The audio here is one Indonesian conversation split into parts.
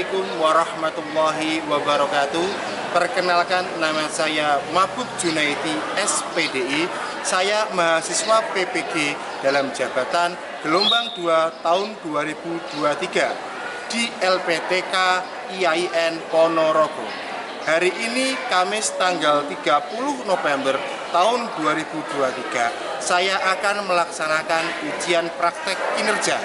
Assalamualaikum warahmatullahi wabarakatuh. Perkenalkan, nama saya Mabuk Junaidi SPDI. Saya mahasiswa PPG dalam jabatan gelombang 2 tahun 2023 di LPTK IAIN Ponorogo. Hari ini Kamis tanggal 30 November tahun 2023, saya akan melaksanakan ujian praktek kinerja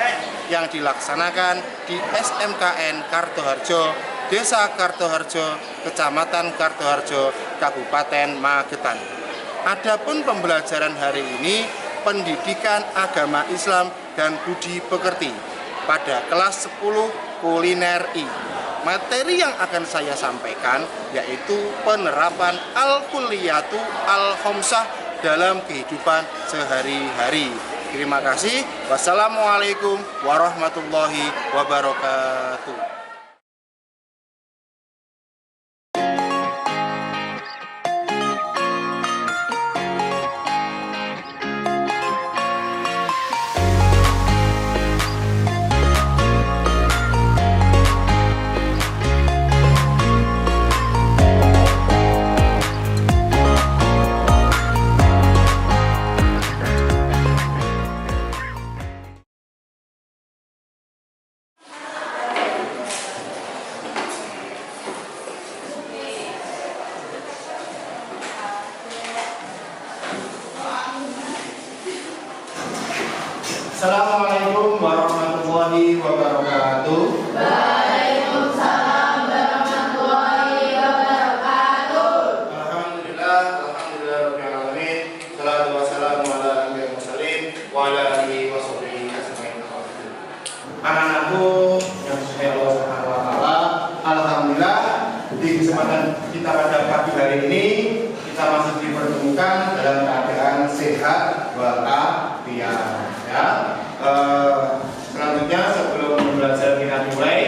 yang dilaksanakan di SMKN Kartoharjo, Desa Kartoharjo, Kecamatan Kartoharjo, Kabupaten Magetan. Adapun pembelajaran hari ini pendidikan agama Islam dan budi pekerti pada kelas 10 kuliner I. Materi yang akan saya sampaikan yaitu penerapan al-kulliyatu al-khamsah dalam kehidupan sehari-hari. Terima kasih. Wassalamualaikum warahmatullahi wabarakatuh. Assalamualaikum warahmatullahi wabarakatuh. Waalaikumsalam warahmatullahi wabarakatuh. Alhamdulillah rabbil alamin. Shalatu wassalamu ala nabiyil mursalin wa ala alihi washabihi ajmain. Anak-anakku yang saya Allah Subhanahu wa taala, alhamdulillah di kesempatan kita pada pagi hari ini kita masih dipertemukan dalam keadaan sehat walafiat. Ya. Selanjutnya sebelum belajar kita mulai,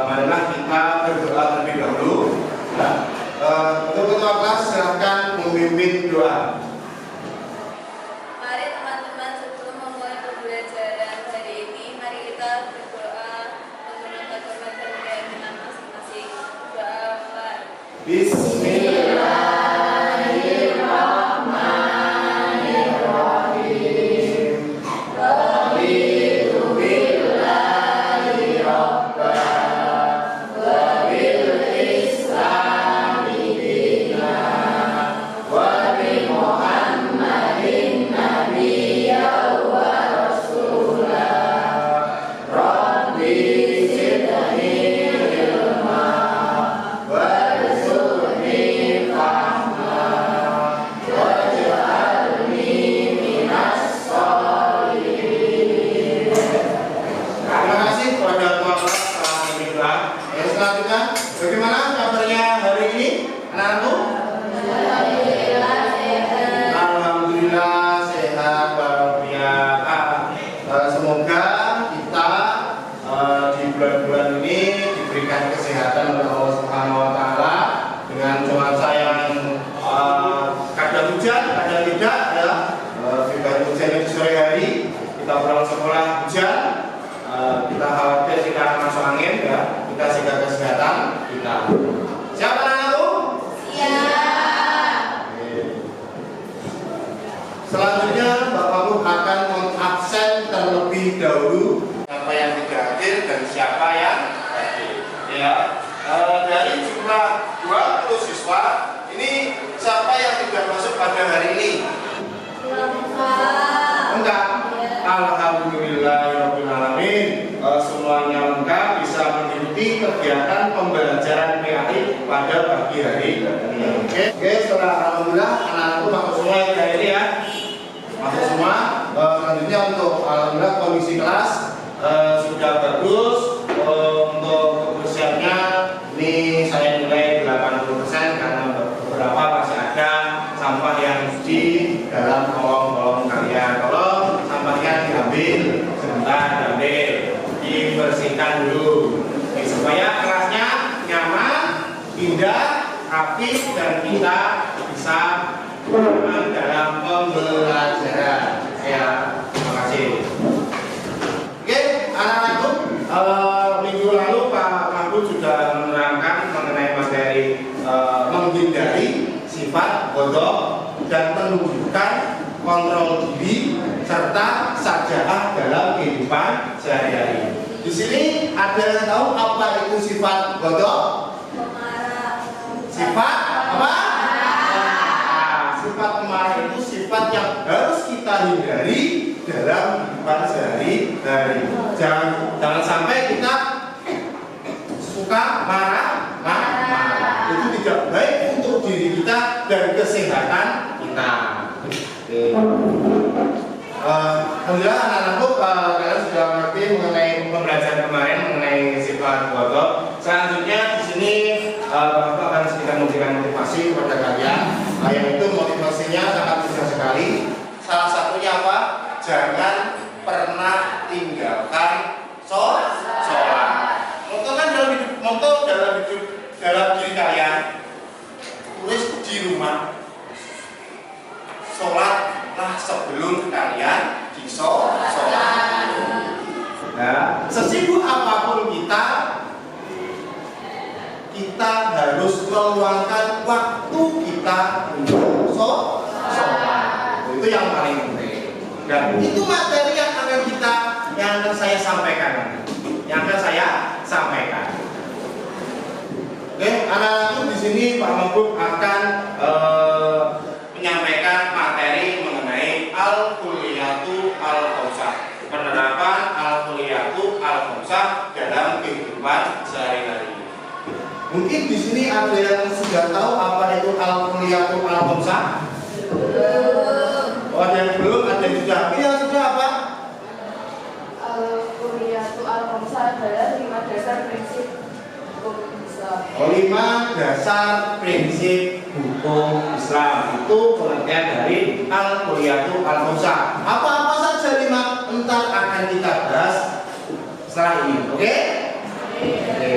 marilah kita berdoa terlebih dahulu. Ya. Untuk ketua kelas silakan memimpin doa. Mari teman-teman, sebelum memulai pembelajaran hari ini, mari kita berdoa menggunakan hormat dan keyakinan masing-masing. Doa mulai. Bismillah. Bagaimana kabarnya hari ini, anak-anakku? Alhamdulillah sehat walafiat. Semoga kita di bulan-bulan ini diberikan kesehatan oleh Allah Subhanahu wa taala dengan cuaca yang kadang hujan, kadang tidak ya. Jika hujan di sore hari, kita pulang sekolah hujan, kita khawatir kita akan masuk angin ya. Kita jaga kesehatan kita. Siapa anak-anakku? Siap. Selanjutnya Bapak Ibu akan mengabsen terlebih dahulu siapa yang tidak hadir dan siapa yang hadir. Ya, dari jumlah 20 siswa ini siapa yang tidak masuk pada hari ini? Enggak. Alhamdulillah alamin. Semuanya lengkap bisa mengikuti kegiatan pembelajaran PAI pada pagi hari ini. Oke, setelah alhamdulillah anak-anakku masuk semua ya ini ya. Masuk semua. Selanjutnya untuk alhamdulillah kondisi kelas sudah bagus. Untuk kebersihannya ini saya nilai 80% karena beberapa masih ada sampah yang di dalam kolong-kolong kalian. Tolong sampahnya diambil sebentar, diambil, dibersihkan dulu supaya kelasnya nyaman, indah, rapi dan kita bisa aman dalam pembelajaran. Ya, terima kasih. Oke, anak-anakku, minggu lalu Pak menerangkan mengenai materi menghindari sifat bodoh dan menunjukkan kontrol diri serta sajaah dalam kehidupan sehari-hari. Di sini ada yang tahu apa itu sifat bodoh? Sifat apa? Sifat pemarah itu sifat yang harus kita hindari dalam kehidupan sehari-hari. Jangan sampai kita suka marah. Itu tidak baik untuk diri kita dan kesehatan kita. Alhamdulillah anak-anakku kalian sudah mengerti mengenai pembelajaran kemarin mengenai sifat bodoh. Selanjutnya di sini Bapak akan sedikit memberikan motivasi kepada kalian. Yaitu motivasinya sangat mudah sekali. Salah satunya apa? Jangan pernah tinggalkan sholat. Moto dalam diri kalian. Tulis di rumah. Sholatlah sebelum kalian sholat. Nah, sesibuk apapun kita harus meluangkan waktu kita untuk sholat. Itu yang paling penting. Dan itu materi yang akan saya sampaikan. Oke, anak-anakku di sini Pak Mabuk akan menyampaikan materi mengenai al-kulliyatu al-khamsah, penerapan al-kulliyatu al-khamsah dalam kehidupan sehari-hari. Mungkin di sini ada yang sudah tahu apa itu al-kulliyatu al-khamsah? Oh, ada yang belum, ada yang sudah. Ini yang sudah apa? Al-kulliyatu al-khamsah adalah 5 dasar prinsip hukum Islam. 5 dasar prinsip hukum Islam itu pengertian dari al-kulliyatu al-khamsah. Apa-apa saja 5 entar akan kita bahas setelah ini, oke? Oke.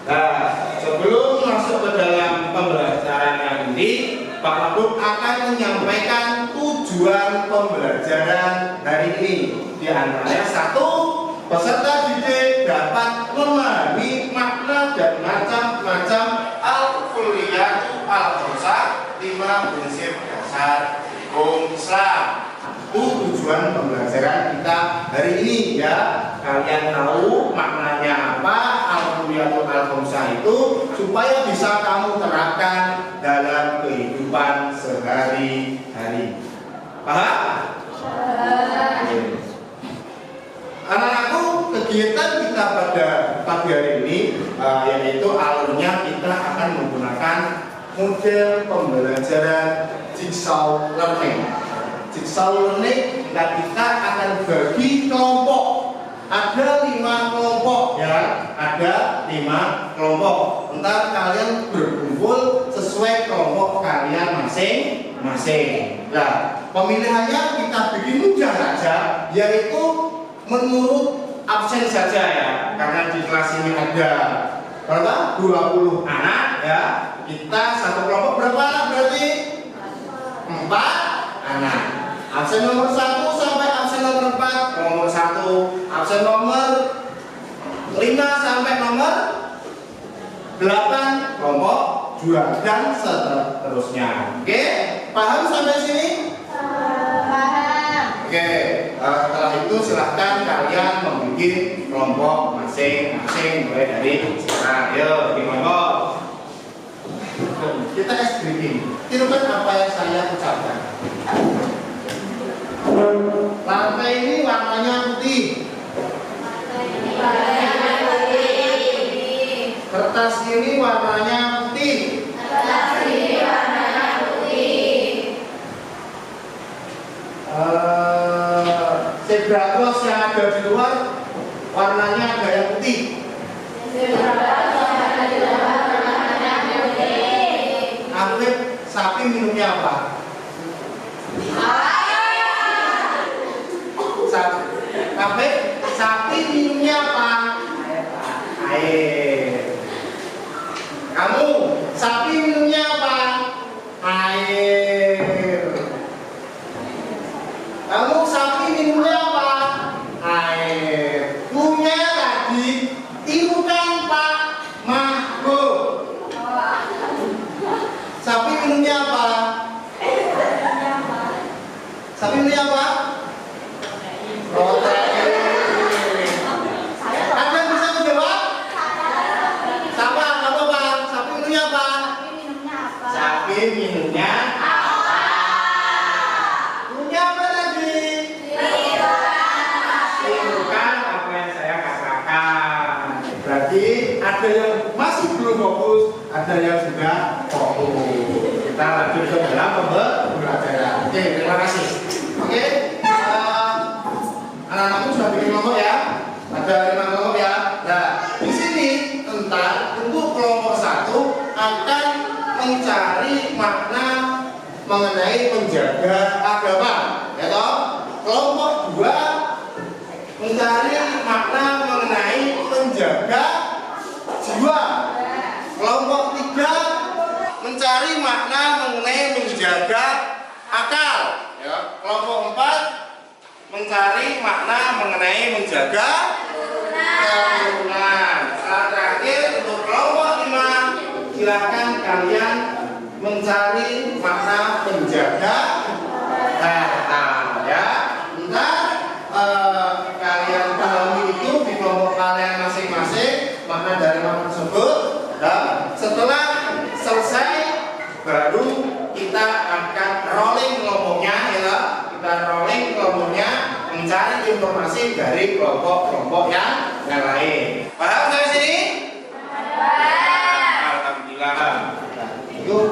Nah, sebelum masuk ke dalam pembelajaran yang ini, Pak Mabuk akan menyampaikan tujuan pembelajaran hari ini. Di antaranya 1, peserta didik dapat memahami makna dan macam-macam al-kulliyatu al-khamsah, 5 prinsip dasar hukum Islam. Itu tujuan pembelajaran kita hari ini ya. Kalian tahu maknanya apa al-kulliyatu al-khamsah itu supaya bisa kamu terapkan dalam kehidupan sehari-hari. Paham? Anak-anakku, kegiatan kita pada pagi hari ini yaitu alurnya kita akan menggunakan model pembelajaran jigsaw learning. Jigsaw learning dan kita akan bagi kelompok. Ada 5 kelompok ya, ada 5 kelompok. Entar kalian berkumpul sesuai kelompok kalian masing-masing. Nah, pemilihannya kita bikin mudah saja, yaitu menurut absen saja ya. Karena di kelas ini ada berapa? 20 anak ya. Kita satu kelompok berapa anak berarti? 4 anak. Absen nomor 1 sampai absen nomor 4 nomor 1, absen nomor 5 sampai nomor 8 kelompok 2 dan seterusnya. Oke, paham sampai sini? Paham. Oke, setelah itu silahkan kalian membuat kelompok masing-masing mulai dari sekarang. Yuk, di kelompok. Kita escribing. Tirukan apa yang saya ucapkan. Lantai ini warnanya putih. Kertas ini warnanya putih. Zebra cross yang ada di luar warnanya ada yang putih. Afif, sapi minumnya apa? Afif, sapi minumnya apa? Air. Kamu, sapi minumnya apa? Air. Kamu, sapi minumnya apa? Air. Punya tadi tirukan Pak minumnya punya apa lagi? Tirukan apa yang saya katakan. Berarti ada yang masih belum fokus, ada yang sudah fokus. Kita lanjut ke dalam pembelajaran. Oke, terima kasih. Oke, anak-anakku sudah bikin kelompok ya. Ada 5 kelompok ya. Nah, di sini tentang untuk kelompok 1 akan mencari makna mengenai menjaga agama, ya toh. Kelompok 2 mencari makna mengenai menjaga jiwa. Kelompok 3 mencari makna mengenai menjaga akal, ya. Kelompok 4 mencari makna mengenai menjaga keturunan. Saat terakhir untuk kelompok 5, silakan kalian mencari makna menjaga harta, ya. Entah kalian pahami itu di kelompok kalian masing-masing makna dari makna tersebut. Dan setelah selesai baru kita akan rolling kelompoknya, ya. Kita rolling kelompoknya mencari informasi dari kelompok-kelompok yang lain. Paham sampai sini? Alhamdulillah. Yuk.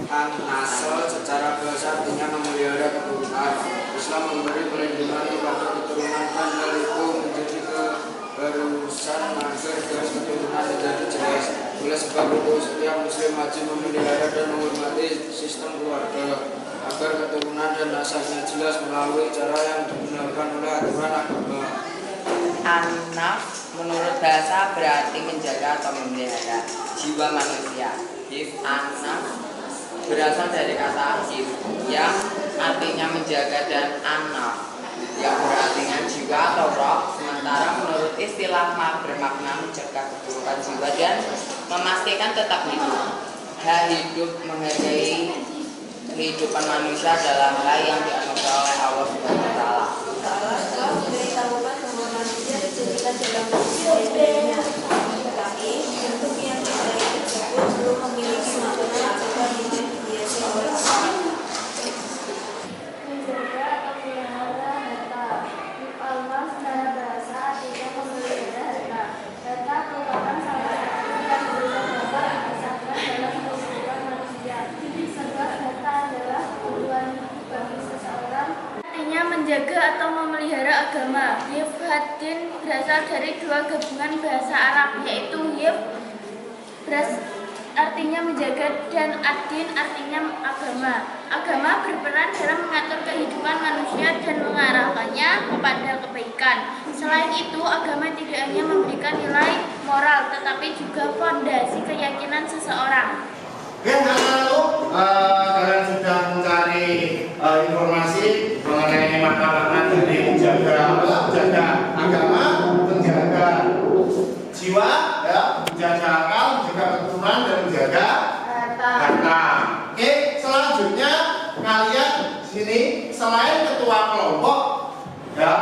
An-Nasl secara bahasa artinya memelihara keturunan. Islam memberi perlindungan kepada keturunan dan hal itu menjadi keharusan agar garis keturunan menjadi jelas. Oleh sebab itu setiap muslim wajib memelihara dan menghormati sistem keluarga agar keturunan dan nasabnya jelas melalui cara yang dibenarkan oleh aturan agama. Anak menurut bahasa berarti menjaga atau memelihara jiwa manusia. Anak berasal dari kata hif yang artinya menjaga dan anak yang berartinya jiwa atau roh. Sementara menurut istilah bermakna menjaga keburukan jiwa dan memastikan tetap hidup. Hak hidup menghargai kehidupan manusia adalah hal yang dianugerahkan oleh Allah Subhanahu wa taala. Allah memberitahukan bahwa manusia dijadikan dalam bentuknya, tetapi bentuk yang diberi tersebut belum memiliki makna jika tidak dihiasi oleh Allah. Menjaga atau melihara harta. Allah secara bahasa artinya memelihara harta. Harta merupakan salah satu yang bermanfaat dirasakan dalam kehidupan manusia. Sebab harta adalah kebutuhan hidup bagi seseorang. Artinya menjaga atau memelihara agama. Hifdin berasal dari dua gabungan bahasa Arab, yaitu hifd artinya menjaga dan ad-din artinya agama. Agama berperan dalam mengatur kehidupan manusia dan mengarahkannya kepada kebaikan. Selain itu, agama tidak hanya memberikan nilai moral, tetapi juga fondasi keyakinan seseorang. Oke, lalu kalian sudah mencari informasi mengenai makna-makna dari menjaga agama, menjaga jiwa, ya, menjaga akal, menjaga keturunan, dan menjaga harta. Oke, selanjutnya kalian sini selain ketua kelompok, ya,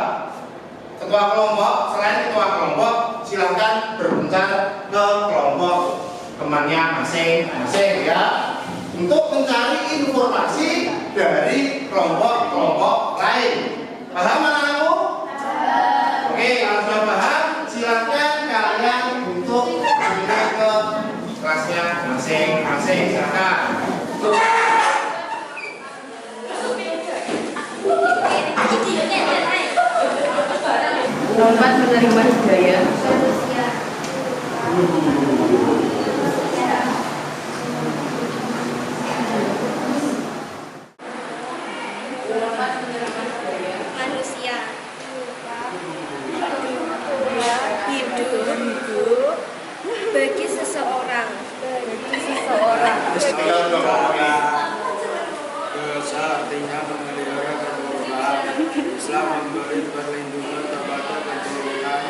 selain ketua kelompok, silakan berpencar ke kelompok temannya masing-masing, ya, untuk mencari informasi dari kelompok-kelompok lain. Paham anak-anakku? Oke, kalau sudah paham, silakan kalian untuk pindah ke kelasnya masing-masing. Silakan. Lompat menerima hidayah. Manusia hidup bagi seseorang. Bahasa artinya memelihara keturunan. Islam memberi perlindungan kepada keturunan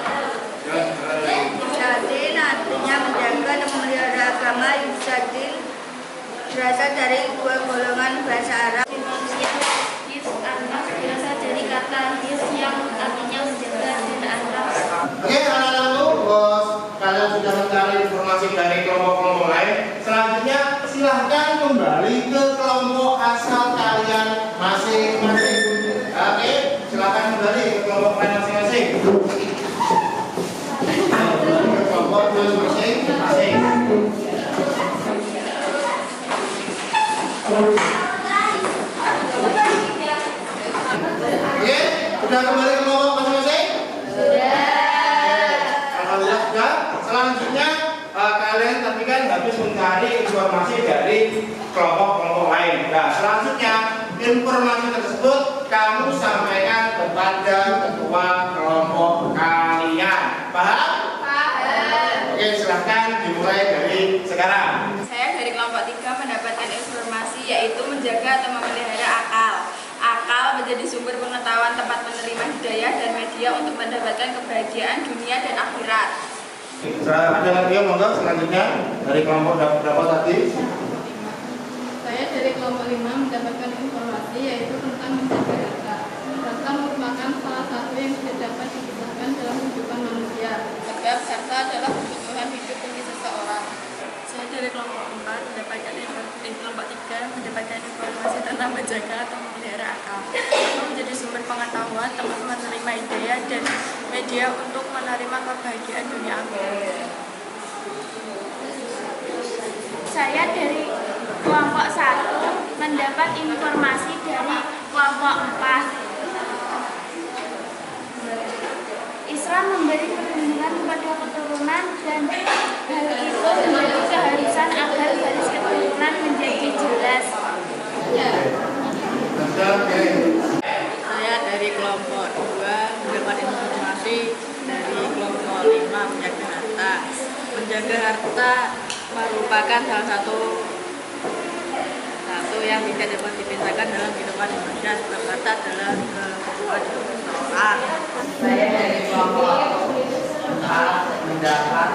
dan hal lain. Yusajil artinya menjaga dan memelihara agama. Yusajil berasal dari dua golongan bahasa Arab. Manusia his anas berasal dari kata his yang artinya menjaga dan anas. Oke, anak-anakku, bos, kalian sudah mencari informasi dari kelompok-kelompok lain. Selanjutnya, silahkan silahkan kembali ke kelompok asal kalian masing-masing. Oke, silahkan kembali ke kelompok kalian masing-masing. Ke kelompok masing-masing. Oke, sudah kembali ke kelompok masing-masing? Alhamdulillah sudah. Selanjutnya kalian tadi kan habis mencari informasi dari kelompok-kelompok lain. Nah, selanjutnya informasi tersebut kamu sampaikan kepada ketua kelompok kalian. Paham? Paham. Oke, silahkan dimulai dari sekarang. Saya dari kelompok 3 mendapatkan informasi yaitu menjaga atau memelihara akal. Akal menjadi sumber pengetahuan, tempat menerima hidayah dan media untuk mendapatkan kebahagiaan dunia dan akhirat. Ada lagi yang monggo selanjutnya dari kelompok berapa tadi? Saya dari kelompok 5 mendapatkan informasi yaitu tentang menjaga harta. Harta merupakan salah satu yang tidak dapat dipisahkan dalam kehidupan manusia. Sebab harta adalah kebutuhan hidup bagi seseorang. Saya dari kelompok 4 mendapatkan kelompok 3 mendapatkan informasi tentang menjaga atau memelihara akal. Akal menjadi sumber pengetahuan, tempat menerima hidayah dan media untuk menerima kebahagiaan dunia akhirat. Saya dari kelompok 1 mendapat informasi dari kelompok 4. Islam memberi perlindungan kepada keturunan dan hal itu menjadi keharusan agar garis keturunan menjadi jelas. Saya dari kelompok 2 mendapat informasi dari kelompok 5 menjaga harta. Menjaga harta merupakan salah satu yang tidak dapat dipisahkan dalam kehidupan manusia. Sebab harta adalah kebutuhan seseorang. Saya dari kelompok 4 mendapat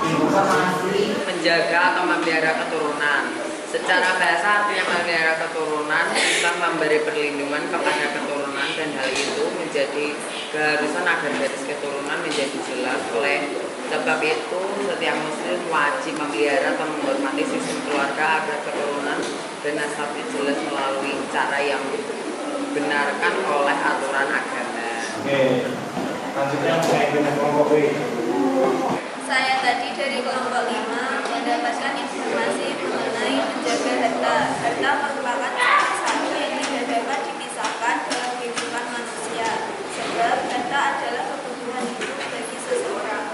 informasi menjaga atau memelihara keturunan. Secara bahasa artinya memelihara keturunan, Islam memberi perlindungan kepada keturunan dan hal itu menjadi keharusan agar garis keturunan menjadi jelas. Oleh sebab itu, setiap muslim wajib memelihara atau menghormati sistem keluarga agar keturunan dan nasabnya jelas melalui cara yang dibenarkan oleh aturan agama. Oke, selanjutnya saya dengan kelompok B. Saya tadi dari kelompok 5 mendapatkan informasi mengenai menjaga harta. Harta merupakan salah satu yang tidak dapat dipisahkan dalam kehidupan manusia. Sebab harta adalah kebutuhan hidup bagi seseorang.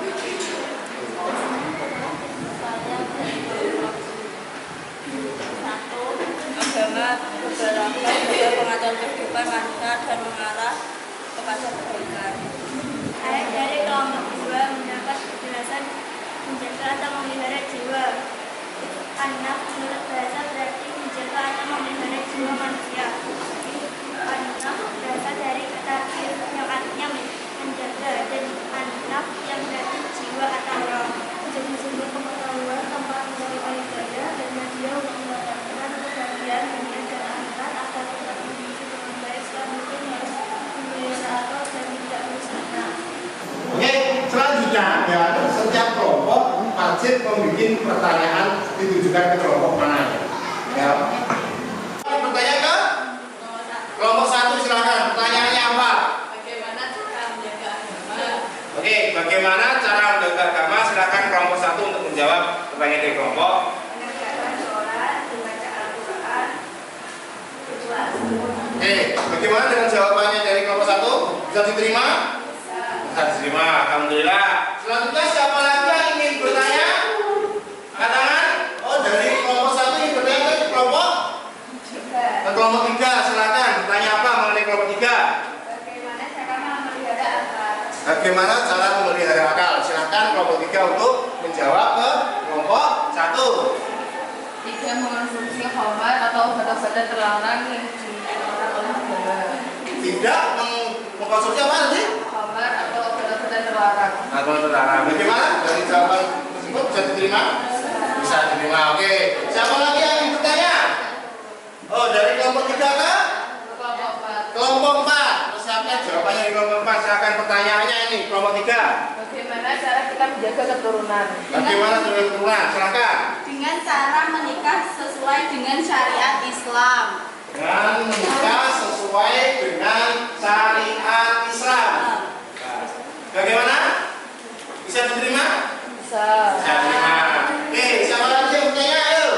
Agama beberapa juga pengatur kehidupan manusia dan mengarah kepada kebaikan. Saya dari kelompok 2 mendapat penjelasan menjaga atau memelihara jiwa. Anak menurut bahasa berarti menjaga atau memelihara jiwa manusia. Anak berasal dari kata kir yang artinya menjaga dan anak yang berarti jiwa atau roh. Menjadi sumber pengetahuan, tempat menerima hidayah dan media untuk mendapatkan kebahagiaan dunia dan akhirat agar kita memiliki dengan baik. Selanjutnya harus memelihara akal dan tidak berusaha. Oke, selanjutnya ya setiap kelompok wajib membuat pertanyaan ditujukan ke kelompok mana ya. Pertanyaan ke kelompok 1 silakan. Pertanyaannya apa? Bagaimana cara menjaga agama? Oke, bagaimana cara menjaga agama? Silakan kelompok 1 untuk menjawab pertanyaan dari kelompok. Menegakkan sholat, membaca Al-Quran, berdoa. Oke, bagaimana dengan jawabannya dari kelompok 1? Bisa diterima? Bisa diterima, alhamdulillah. Selanjutnya siapa lagi yang ingin bertanya? Angkat tangan. Oh, dari kelompok 1 ingin bertanya ke kelompok? Ke kelompok 3, silakan. Bertanya apa mengenai kelompok 3? Bagaimana cara memelihara akal? Bagaimana cara memelihara akal? Silakan kelompok 3 untuk menjawab ke kelompok 1. Tidak mengonsumsi khamar atau obat-obatan terlarang yang dilarang oleh agama. Tidak mengkonsumsi apa tadi? Khamar atau obat-obatan terlarang. Atau terlarang. Bagaimana dari jawaban tersebut bisa diterima? Bisa diterima. Oke. Siapa lagi yang ingin bertanya? Oh, dari kelompok 3 ke? Kelompok 4. Kelompok 4. Siapkan jawabannya di kelompok 4. Silakan pertanyaannya ini kelompok 3. Bagaimana cara kita menjaga keturunan? Bagaimana dengan keturunan? Silakan. Dengan dengan cara menikah sesuai dengan syariat Islam. Dengan menikah sesuai dengan syariat Islam. Nah, bagaimana? Bisa diterima? Bisa. Bisa diterima. Oke, siapa lagi yang bertanya? Ayo.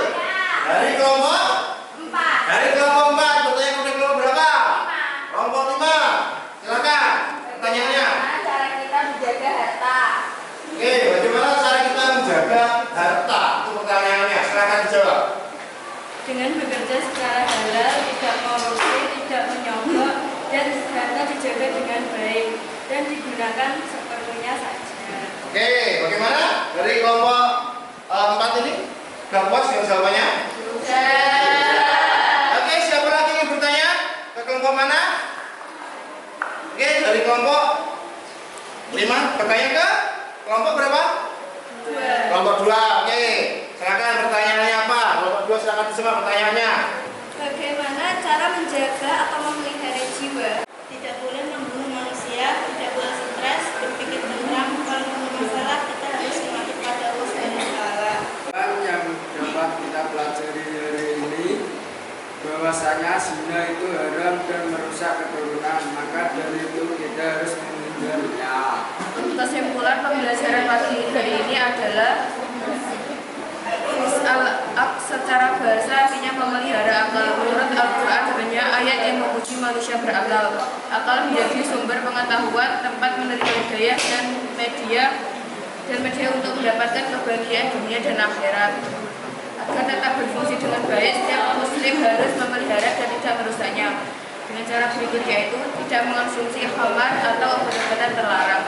Dari kelompok 4. Dari kelompok 4 bertanya kepada kelompok berapa? 5. Kelompok 5. Silakan pertanyaannya. Bagaimana cara kita menjaga harta? Oke, bagaimana cara kita menjaga harta? Itu pertanyaannya. Silakan dijawab. Dengan bekerja secara halal, tidak korupsi, tidak menyogok, dan harta dijaga dengan baik dan digunakan seperlunya saja. Oke, bagaimana? Dari kelompok 4 ini? Sudah puas dengan jawabannya? Oke, siapa lagi yang bertanya? Ke kelompok mana? Oke, dari kelompok 5 bertanya ke kelompok berapa? 2. Kelompok 2. Oke, silakan pertanyaannya apa? Kelompok 2 silakan disimak pertanyaannya. Bagaimana cara menjaga atau memelihara jiwa? Tidak boleh membunuh manusia, tidak boleh stres, berpikir tenang, kalau punya masalah kita harus kembali pada Allah SWT. Yang dapat kita pelajari hari ini bahwasanya zina itu haram dan merusak keturunan, maka dari itu kita harus menghindarinya. Kesimpulan pembelajaran pagi hari ini adalah al-aq secara bahasa artinya memelihara akal. Menurut Al-Quran hanya ayat yang memuji manusia berakal. Akal menjadi sumber pengetahuan, tempat menerima hidayah dan media untuk mendapatkan kebahagiaan dunia dan akhirat. Agar tetap berfungsi dengan baik, setiap muslim harus memelihara dan tidak merusaknya. Dengan cara berikut yaitu tidak mengonsumsi khamar atau obat-obatan terlarang.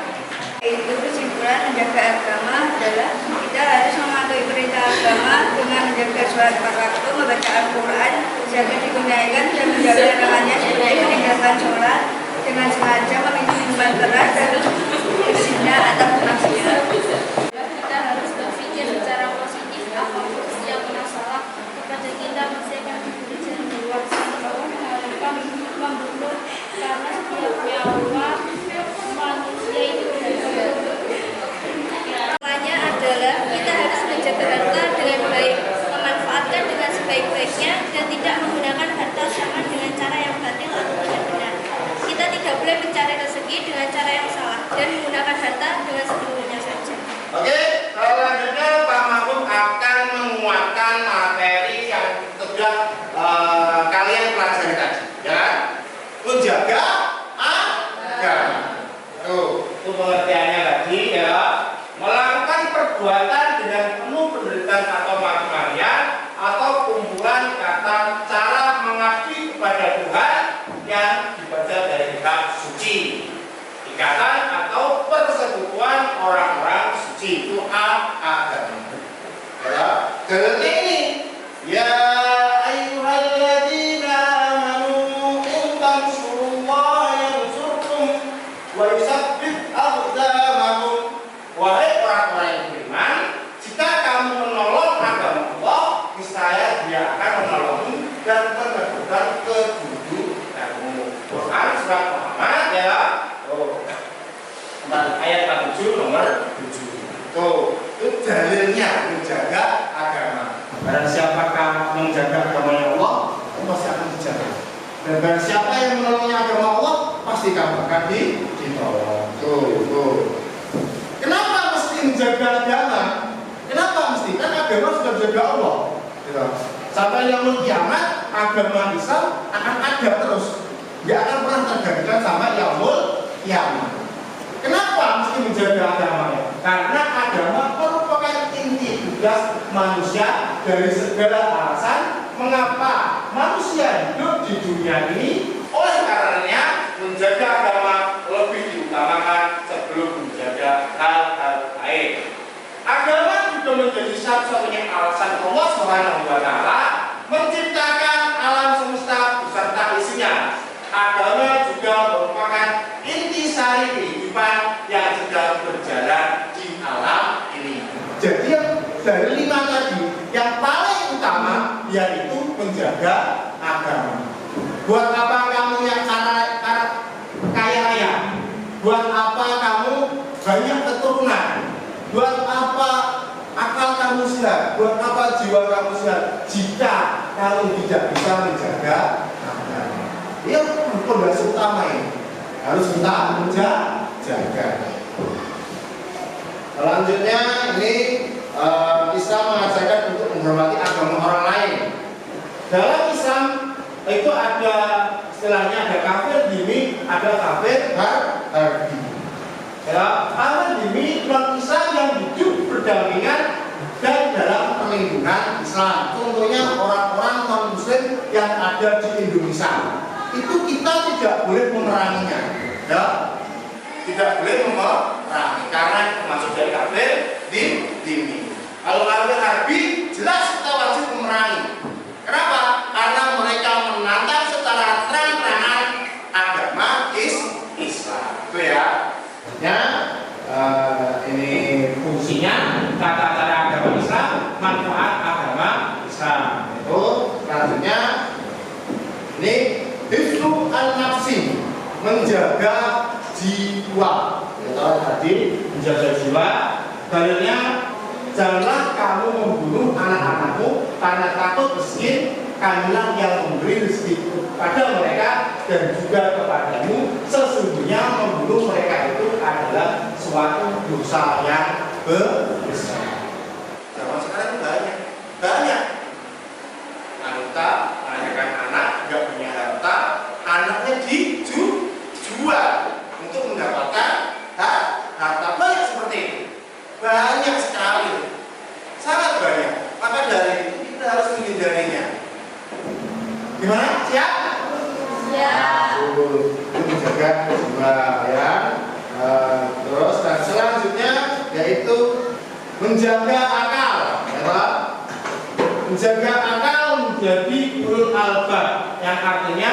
Itu kesimpulan menjaga agama adalah kita harus mematuhi perintah agama dengan menjaga sholat 4 waktu, membaca Al-Quran, jaga digunakan dan menjaga larangannya seperti meninggalkan sholat dengan sengaja, meminum minuman keras dan berzina atau maksiat. Kita harus berpikir secara positif apapun yang masalah kepada kita masih akan diberi jalan keluar bahwa mengharapkan membunuh karena setiap nyawa manusia itu Semuanya adalah kita harus menjaga harta dengan baik, memanfaatkan dengan sebaik-baiknya dan tidak menggunakan harta sama dengan cara yang batil atau tidak benar. Kita tidak boleh mencari rezeki dengan cara yang salah dan menggunakan harta dengan sepenuhnya saja. Oke, selanjutnya Pak Mahfud akan menguatkan materi yang sudah kalian pelajari tadi, ya. Menjaga agama. Itu pengertiannya tadi, ya. Melakukan perbuatan dengan penuh penderitaan atau maki-makian atau kumpulan kata cara mengabdi kepada Tuhan yang dibaca dari kitab suci. Ikatan atau persekutuan orang-orang suci itu agama. Ya, dan ini ya ayyuhalladzina amanu in tansurullaha yansurkum wa yusabbit aqdamakum. Wahai orang-orang yang beriman, jika kamu menolong agama Allah, niscaya Dia akan menolongmu dan meneguhkan kedudukanmu. Quran surat Muhammad, ya. Ayat 47 nomor 7. Itu dalilnya menjaga agama. Barang siapakah menjaga agamanya Allah, pasti akan dijaga. Dan barang siapa yang menolongnya agama Allah, pasti kamu akan ditolong. Kenapa mesti menjaga agama? Kenapa mesti? Kan agama sudah dijaga Allah. Gitu. Sampai yaumul kiamat, agama Islam akan ada terus. Dia akan pernah tergantikan sampai yaumul kiamat. Kenapa mesti menjaga agamanya? Karena agama merupakan inti tugas manusia dari segala alasan mengapa manusia hidup di dunia ini. Oleh karenanya menjaga agama lebih diutamakan sebelum menjaga hal-hal lain. Agama juga menjadi satu-satunya alasan Allah SWT menciptakan alam semesta beserta isinya. Agama juga merupakan intisari kehidupan yang sedang berjalan di alam ini. Jadi dari 5 tadi, yang paling utama yaitu menjaga agama. Buat apa kamu yang kaya raya? Buat apa kamu banyak keturunan? Buat apa akal kamu sehat? Buat apa jiwa kamu sehat jika kamu tidak bisa menjaga agama. Ini pondasi utama ini harus kita menjaga. Selanjutnya ini Islam mengajarkan untuk menghormati agama orang lain. Dalam Islam itu ada istilahnya ada kafir dhimmi, ada kafir harbi. Ya, kafir dhimmi non Islam yang hidup berdampingan dan dalam perlindungan Islam. Contohnya orang-orang non Muslim yang ada di Indonesia. Itu kita tidak boleh memeranginya. Ya, tidak boleh memerangi karena masuk dari kafir dhimmi. Kalau kafir harbi jelas kita wajib memerangi. Kenapa? Karena mereka menantang secara terang-terangan agama Islam. Itu ya. Ya, ini fungsinya tata cara agama Islam, manfaat agama Islam. Itu selanjutnya ini hifdzu an-nafsi, menjaga jiwa. Kita tadi menjaga jiwa. Dalilnya janganlah kamu membunuh anak-anakmu karena takut miskin. Kamilah yang memberi rezeki kepada mereka dan juga kepadamu. Sesungguhnya membunuh mereka itu adalah suatu dosa yang besar. Zaman sekarang itu banyak. Anggota melahirkan anak, nggak punya harta, anaknya dijual untuk mendapatkan harta. Banyak seperti itu. Banyak sekali, sangat banyak. Maka dari itu kita harus menghindarinya. Gimana? Siap? Siap. Itu menjaga jiwa ya. Terus dan selanjutnya yaitu menjaga akal. Ya, menjaga akal menjadi ulul albab, yang artinya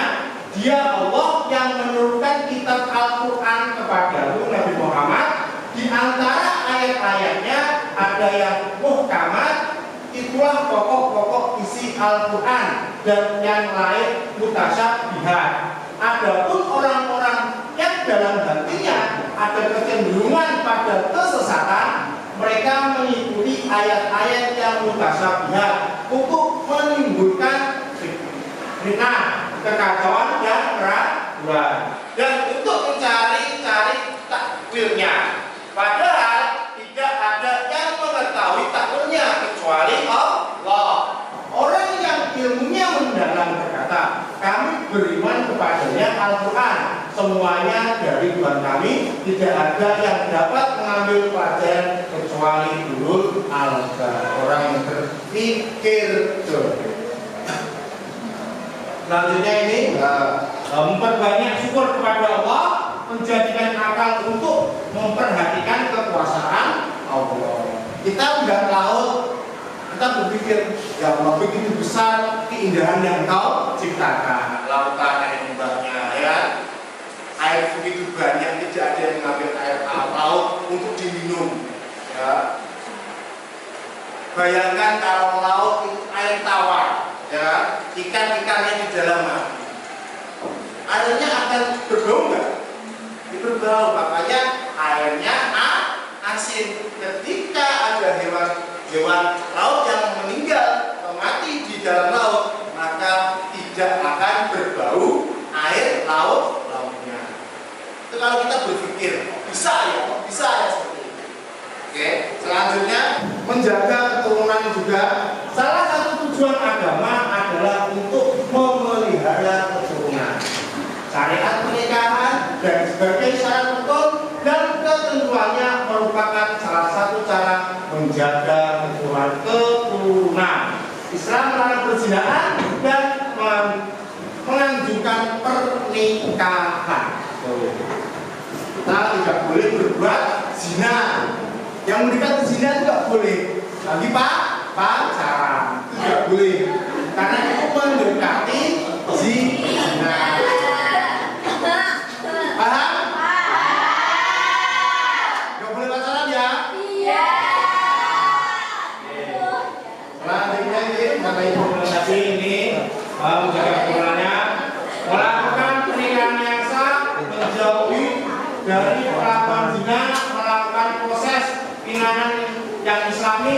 dia Allah yang menurunkan kitab Al-Quran kepadamu Nabi Muhammad. Di antara ayat-ayatnya ada yang muhkamat, itulah pokok-pokok isi Al-Quran, dan yang lain mutasyabihat. Adapun orang-orang yang dalam hatinya ada kecenderungan pada kesesatan, mereka mengikuti ayat-ayat yang mutasyabihat untuk menimbulkan fitnah, kekacauan dan keraguan, dan untuk mencari takwilnya. Padahal tidak ada yang mengetahui takwilnya kecuali Allah. Orang yang ilmunya mendalam berkata, kami beriman kepadanya Al-Quran, semuanya dari Tuhan kami, tidak ada yang dapat mengambil pelajaran kecuali ulul albab, orang yang berpikir jernih. Selanjutnya ini memperbanyak syukur kepada Allah, menjadikan akal untuk memperhatikan kekuasaan Allah. Kita udah laut, kita berpikir ya Allah begitu besar keindahan yang Kau ciptakan, lautan yang ombaknya, ya, air begitu banyak, tidak ada yang mengambil air laut untuk diminum. Ya. Bayangkan kalau laut itu air tawar, ya, ikan-ikannya di dalamnya, airnya akan berbau nggak? Berbau, makanya airnya asin. Ketika ada hewan laut yang meninggal atau mati di dalam laut, maka tidak akan berbau air lautnya. Itu kalau kita berpikir bisa ya seperti itu. Oke, selanjutnya menjaga keturunan juga. Salah satu tujuan agama adalah untuk memelihara keturunan. Syariat pernikahan dan sebagai syarat rukun dan ketentuannya merupakan salah satu cara menjaga keturunan. Islam melarang perzinahan dan menganjurkan pernikahan. Kita tidak boleh berbuat zina. Yang mendekati zina tidak boleh. Lagi pacaran tidak boleh. Karena itu mendekati zina. Paham? Gak boleh pacaran ya? Iya. Selanjutnya ini kata ibu tadi ini menjaga keturunannya, melakukan pernikahan yang sah, menjauhi dari perlakuan zina, melakukan proses pinangan yang islami,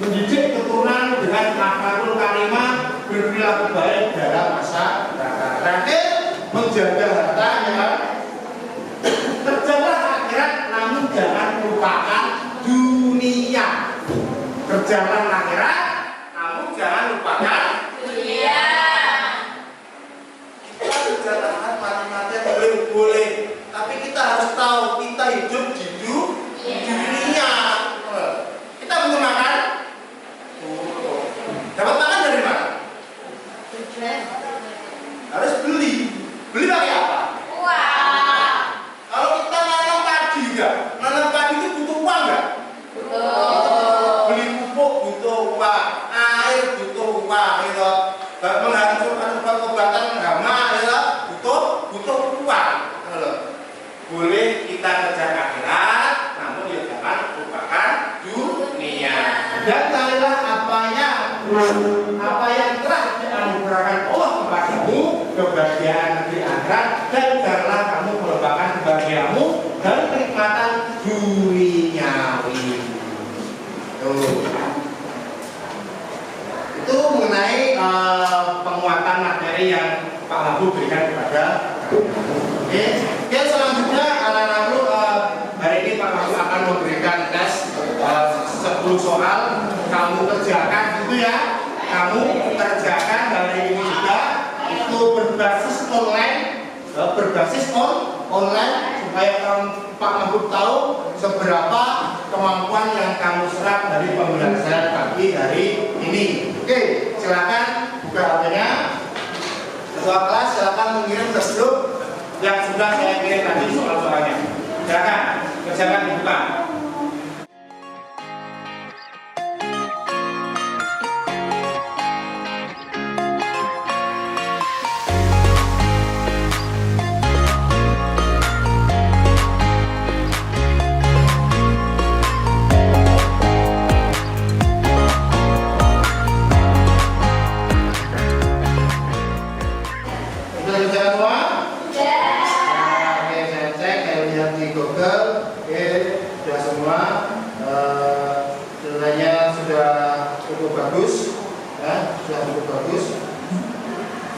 mendidik keturunan dengan akhlakul karimah, berperilaku baik dalam masyarakat. Terakhir, menjaga harta, ya kan? Kerjalah akhirat, namun jangan lupakan dunia. Kerjalah akhirat, namun jangan lupakan dunia. Kita kerjalah mati-mati boleh, tapi kita harus tahu kita hidup di dunia. Kita butuh makan. Dapat makan dari mana? Harus beli. Beli pakai apa? Uang. Kalau kita nanam padi juga, nanam padi itu butuh uang nggak? Butuh. Beli pupuk butuh uang, air butuh uang, gitu. Menghancurkan obat-obatan hama, gitu. Butuh uang. Boleh kita kerja akhirat, namun ya jangan lupakan dunia. Dan carilah apa yang telah dianugerahkan Allah kepadamu, kebahagiaan negeri akhirat, dan janganlah kamu melupakan kebahagiaanmu dan kenikmatan duniawi. Itu mengenai penguatan materi yang Pak Labu berikan kepada Oke, selanjutnya anak-anakku hari ini Pak Labu akan memberikan tes 10 soal. Kamu kerjakan gitu ya. Kamu kerjakan hari ini juga. Itu berbasis online, supaya Pak Labu tahu seberapa kemampuan yang kamu serap dari pembelajaran pagi hari ini. Oke, silakan buka HP-nya. Ketua kelas silakan mengirim ke grup yang sudah saya kirim tadi soal-soalnya. Silakan kerjakan dibuka.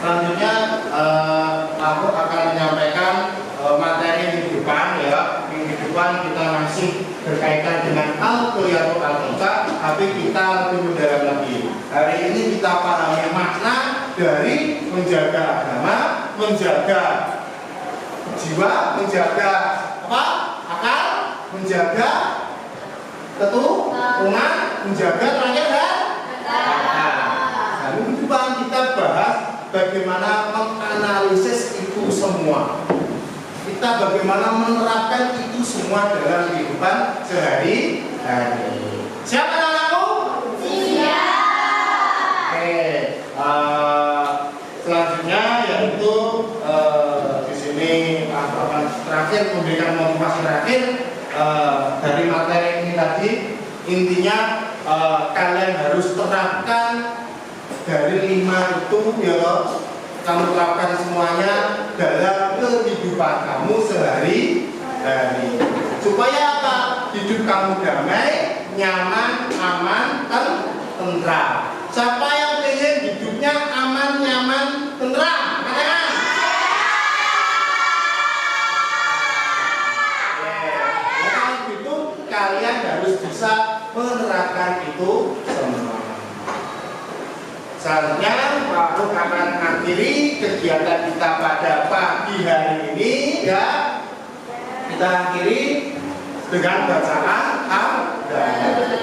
Selanjutnya aku akan menyampaikan materi minggu depan ya. Minggu depan kita masih berkaitan dengan al-kuliyatul al-qisa, tapi kita lebih mendalam lagi. Hari ini kita pahami makna dari menjaga agama, menjaga jiwa, menjaga apa? Akal, menjaga keturunan, menjaga terakhir dan minggu depan kita bahas bagaimana menganalisis itu semua. Kita bagaimana menerapkan itu semua dalam kehidupan sehari-hari. Siapa anakku? Siap. Oke. Selanjutnya yaitu di sini akan terakhir memberikan motivasi terakhir dari materi ini tadi. Intinya kalian harus terapkan dari 5 itu ya loh, kamu terapkan semuanya dalam kehidupan kamu sehari-hari. Supaya apa? Hidup kamu damai, nyaman, aman, tentram. Siapa yang ingin hidupnya aman, nyaman, tentram? Katakan. Kalau gitu kalian harus bisa menerapkan itu semua. Selanjutnya Pak Ruh akan mengakhiri kegiatan kita pada pagi hari ini ya. Kita akhiri dengan bacaan hamdalah.